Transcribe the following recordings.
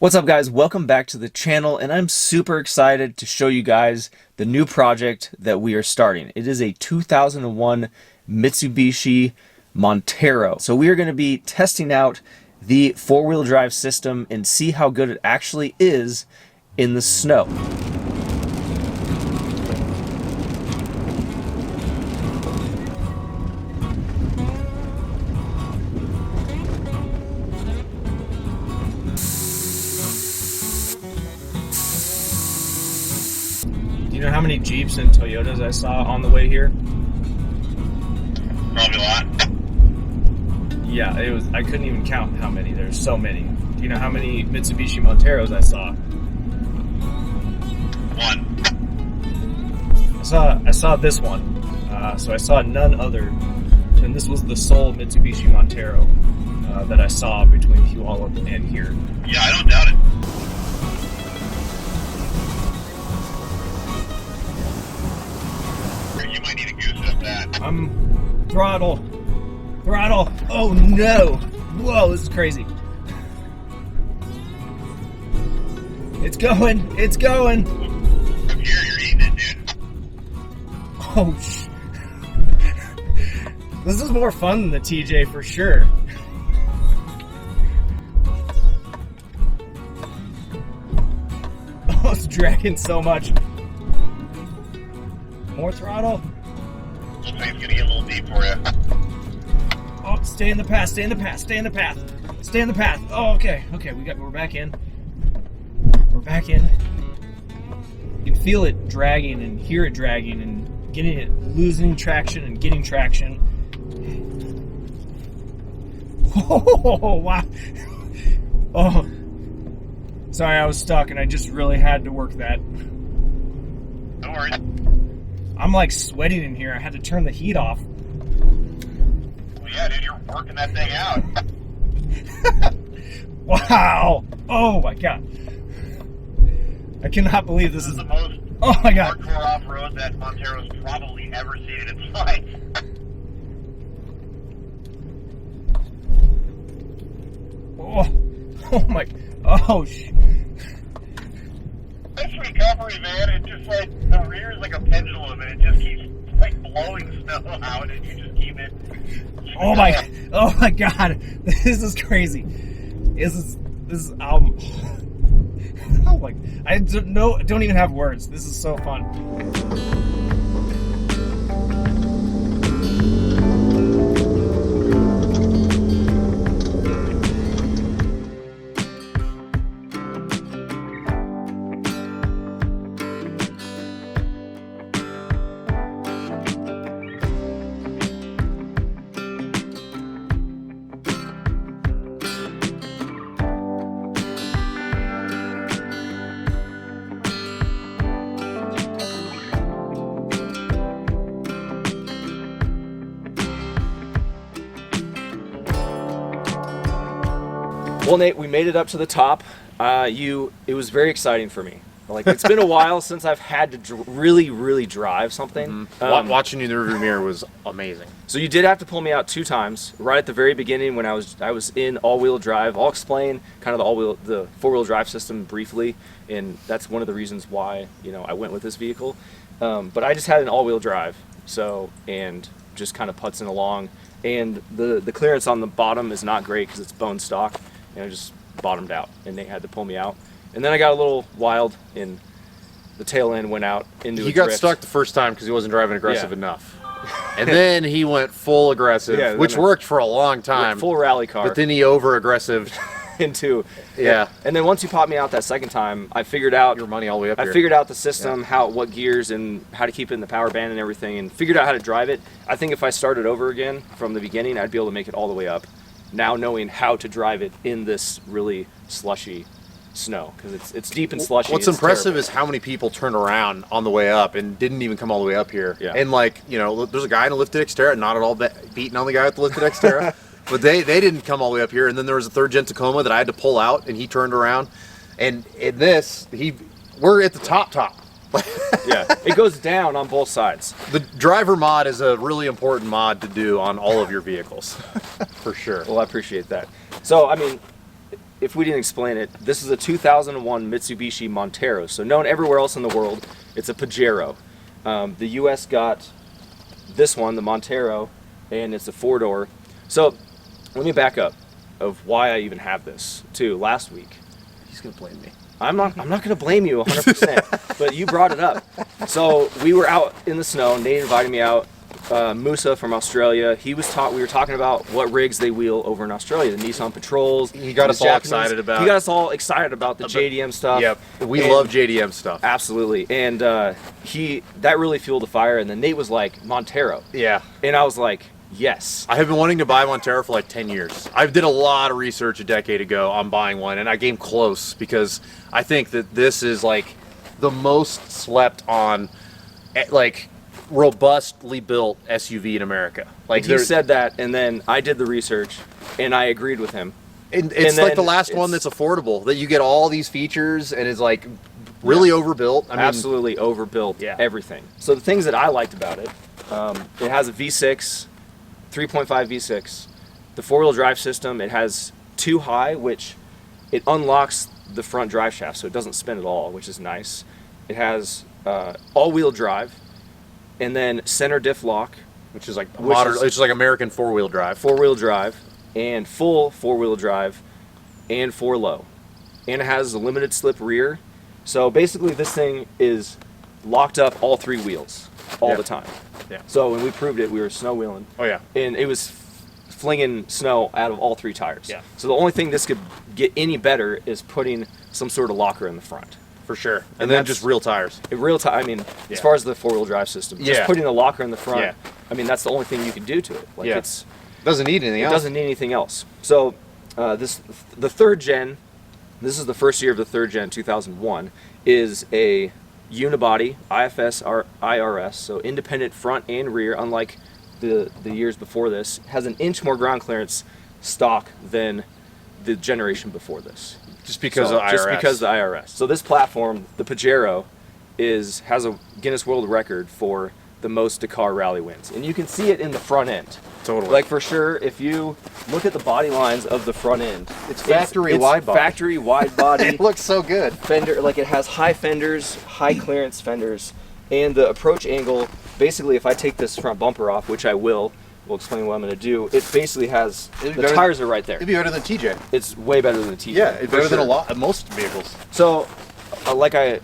What's up, guys? Welcome back to the channel, and I'm super excited to show you guys the new project that we are starting. It is a 2001 Mitsubishi Montero. So we are going to be testing out the four-wheel drive system and see how good it actually is in the snow. You know how many Jeeps and Toyotas I saw on the way here? Probably a lot. Yeah, I couldn't even count how many. There's so many. Do you know how many Mitsubishi Monteros I saw? One. I saw this one. So I saw none other, and this was the sole Mitsubishi Montero that I saw between Puyallup and here. Yeah, I don't doubt it. You might need to goose up that. Throttle. Oh no! Whoa, this is crazy. It's going. From here, you're eating it, dude. Oh This is more fun than the TJ for sure. Oh, it's dragging so much. More throttle. This thing's gonna get a little deep for you. Oh, stay in the path. Oh, okay. We're back in. You can feel it dragging and hear it dragging and losing traction and getting traction. Oh, wow. Oh, sorry, I was stuck and I just really had to work that. Don't worry. I'm like sweating in here. I had to turn the heat off. Well, yeah, dude, you're working that thing out. Wow. Oh my god. I cannot believe this is the most oh my god. hardcore off-road that Montero's probably ever seen in its life. Oh my. Oh sh. This recovery, man, it's just like the rear is like a pendulum, and it just keeps like blowing snow out, and you just keep it. Oh my god. This is crazy. This is oh my, I don't even have words. This is so fun. Well, Nate, we made it up to the top. It was very exciting for me. Like, it's been a while since I've had to really drive something. Watching you in the rearview mirror was amazing. So you did have to pull me out 2 times. Right at the very beginning when I was in all-wheel drive. I'll explain kind of the four-wheel drive system briefly, and that's one of the reasons why I went with this vehicle. But I just had an all-wheel drive, and just kind of putzing along, and the clearance on the bottom is not great because it's bone stock. I just bottomed out, and Nate had to pull me out. And then I got a little wild, and the tail end went out into a drift. He got stuck the first time because he wasn't driving aggressive enough. And then he went full aggressive, which worked for a long time. Full rally car. But then he over-aggressive into... Yeah. And then once you popped me out that second time, I figured out... Your money all the way up here. I figured out the system, what gears, and how to keep it in the power band and everything, and figured out how to drive it. I think if I started over again from the beginning, I'd be able to make it all the way up. Now knowing how to drive it in this really slushy snow, because it's deep and slushy. What's impressive is how many people turned around on the way up and didn't even come all the way up here. Yeah. And there's a guy in a lifted Xterra, not at all beating on the guy with the lifted Xterra, but they didn't come all the way up here. And then there was a third gen Tacoma that I had to pull out, and he turned around. And in this, we're at the top. Yeah, it goes down on both sides. The driver mod is a really important mod to do on all of your vehicles, for sure. Well, I appreciate that. So, I mean, if we didn't explain it, this is a 2001 Mitsubishi Montero. So known everywhere else in the world, it's a Pajero. The U.S. got this one, the Montero, and it's a 4-door. So let me back up of why I even have this too. Last week, He's gonna blame me. I'm not going to blame you 100%, but you brought it up. So we were out in the snow. Nate invited me out. Musa from Australia, we were talking about what rigs they wheel over in Australia, the Nissan Patrols. He got us all excited about. He got us all excited about the JDM stuff. Yep, we love JDM stuff. Absolutely, and that really fueled the fire. And then Nate was like, Montero. Yeah, and I was like, yes. I have been wanting to buy Montero for like 10 years. I did a lot of research a decade ago on buying one, and I came close because I think that this is like the most slept on, like, robustly built SUV in America. Like, he said that, and then I did the research, and I agreed with him. And it's like the last one that's affordable, that you get all these features and is like really overbuilt. I mean, absolutely overbuilt. Yeah. Everything. So the things that I liked about it, it has a V6, 3.5 V6. The 4-wheel drive system, it has 2 high, which it unlocks the front drive shaft, so it doesn't spin at all, which is nice. It has all-wheel drive, and then center diff lock, which is like it's like American 4-wheel drive. 4-wheel drive, and full 4-wheel drive, and 4-low. And it has a limited slip rear. So basically this thing is locked up all 3 wheels all the time. Yeah. So when we proved it, we were snow wheeling. Oh yeah. And it was flinging snow out of all 3 tires. Yeah. So the only thing this could get any better is putting some sort of locker in the front. For sure. And then just real tires. I mean, as far as the 4-wheel drive system, just putting a locker in the front, Yeah. I mean, that's the only thing you can do to it. Like, it's doesn't need anything else. It doesn't need anything else. So the 3rd gen, this is the first year of the 3rd gen, 2001, is a unibody, IFS IRS, so independent front and rear, unlike the years before this. Has an inch more ground clearance stock than the generation before this. Just because of the IRS. Just because of the IRS. So this platform, the Pajero, has a Guinness World Record for the most Dakar Rally wins. And you can see it in the front end. Totally. Like, for sure, if you look at the body lines of the front end, it's factory wide body. Factory wide body. It looks so good. Fender, like, it has high fenders, high clearance fenders, and the approach angle, basically, if I take this front bumper off, which I will, we'll explain what I'm going to do, it basically has, the tires are right there. It'd be better than TJ. It's way better than the TJ. Yeah, it's better than most vehicles. So, like I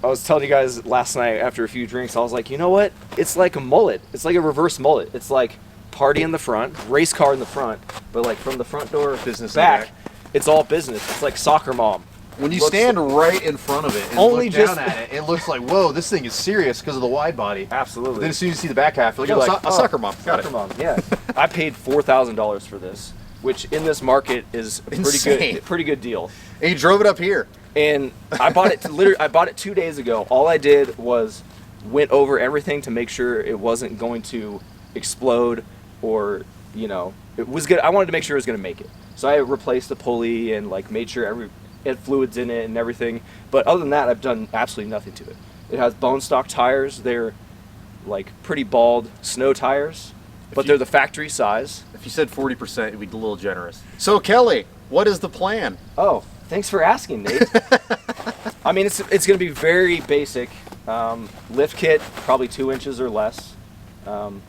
was telling you guys last night after a few drinks, I was like, you know what? It's like a mullet. It's like a reverse mullet. It's like party in the front, race car in the front, but like from the front door business back, it's all business. It's like soccer mom. When you stand right in front of it and only look just down at it, it looks like, whoa, this thing is serious because of the wide body. Absolutely. But then as soon as you see the back half, you're like, a soccer mom. Got it. Soccer mom, yeah. I paid $4,000 for this, which in this market is a pretty good deal. And you drove it up here. And I bought it I bought it 2 days ago. All I did was went over everything to make sure it wasn't going to explode, or, you know, it was good. I wanted to make sure it was going to make it. So I replaced the pulley and like made sure it had fluids in it and everything. But other than that, I've done absolutely nothing to it. It has bone stock tires. They're like pretty bald snow tires, but they're the factory size. If you said 40%, it'd be a little generous. So Kelly, what is the plan? Oh, thanks for asking, Nate. I mean, it's going to be very basic. Lift kit, probably 2 inches or less. Going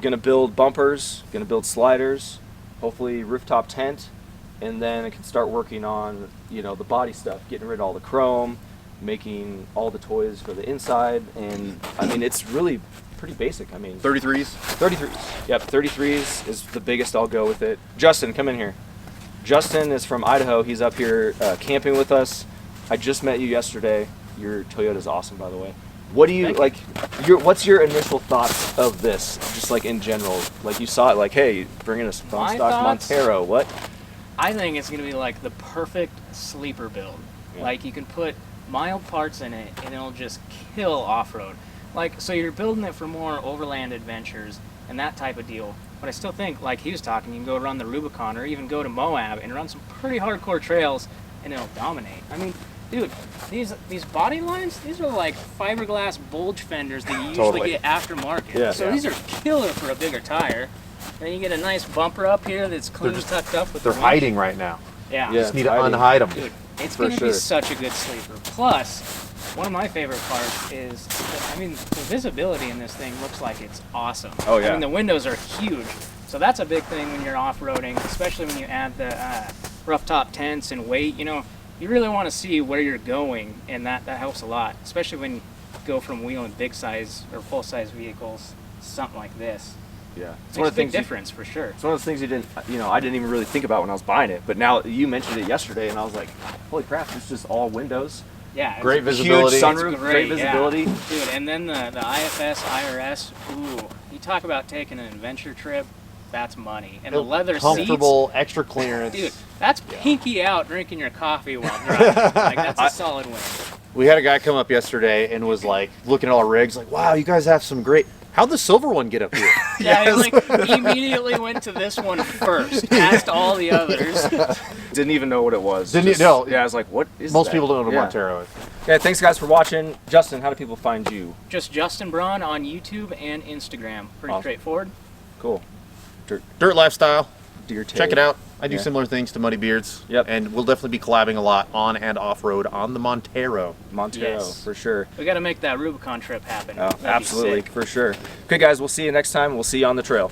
to build bumpers, going to build sliders, hopefully rooftop tent, and then I can start working on, you know, the body stuff, getting rid of all the chrome, making all the toys for the inside, and I mean, it's really pretty basic. I mean, 33s? 33s. Yep, 33s is the biggest I'll go with it. Justin, come in here. Justin is from Idaho. He's up here camping with us. I just met you yesterday. Your Toyota's awesome, by the way. What do you like? What's your initial thoughts of this? Just like in general, like you saw it, like, hey, bringing us bone stock Montero. What? I think it's gonna be like the perfect sleeper build. Yeah. Like, you can put mild parts in it, and it'll just kill off-road. Like, so you're building it for more overland adventures and that type of deal. But I still think, like he was talking, you can go run the Rubicon or even go to Moab and run some pretty hardcore trails, and it'll dominate. I mean, dude, these body lines, these are like fiberglass bulge fenders that you usually get aftermarket. Yeah. So these are killer for a bigger tire. Then you get a nice bumper up here that's clean tucked up with They're hiding right now. Yeah. Just need to hiding. unhide them. Dude, it's For going to be sure. such a good sleeper. Plus, one of my favorite parts is, the visibility in this thing looks like it's awesome. Oh, yeah. I mean, the windows are huge. So that's a big thing when you're off-roading, especially when you add the rough top tents and weight. You know, you really want to see where you're going, and that helps a lot, especially when you go from wheeling big size or full size vehicles to something like this. Yeah, it's Makes a big difference for sure. It's one of the things I didn't even really think about when I was buying it, but now you mentioned it yesterday, and I was like, holy crap, it's just all windows. Yeah, it's Great a visibility. Huge sunroof, It's great visibility. yeah. Dude, and then the IFS, IRS, ooh, you talk about taking an adventure trip, that's money. And the leather Comfortable, extra clearance. seats, dude, that's pinky out drinking your coffee while driving. Like, that's a solid win. We had a guy come up yesterday and was like looking at all our rigs, like, wow, you guys have some great. How'd the silver one get up here? Yeah, he immediately went to this one first, past all the others. Didn't even know what it was. Didn't you know? Yeah, I was like, what is Most that? people don't know Yeah. Montero. Okay, thanks guys for watching. Justin, how do people find you? Just Justin Braun on YouTube and Instagram. Pretty Awesome. straightforward. Cool. Dirt Lifestyle. Deer tail. Check it out. I do Yeah. similar things to Muddy Beards. Yep. And we'll definitely be collabing a lot on and off road on the Montero. Montero, Yes. for sure. We got to make that Rubicon trip happen. Oh, That'd be absolutely, sick. for sure. Okay guys, we'll see you next time. We'll see you on the trail.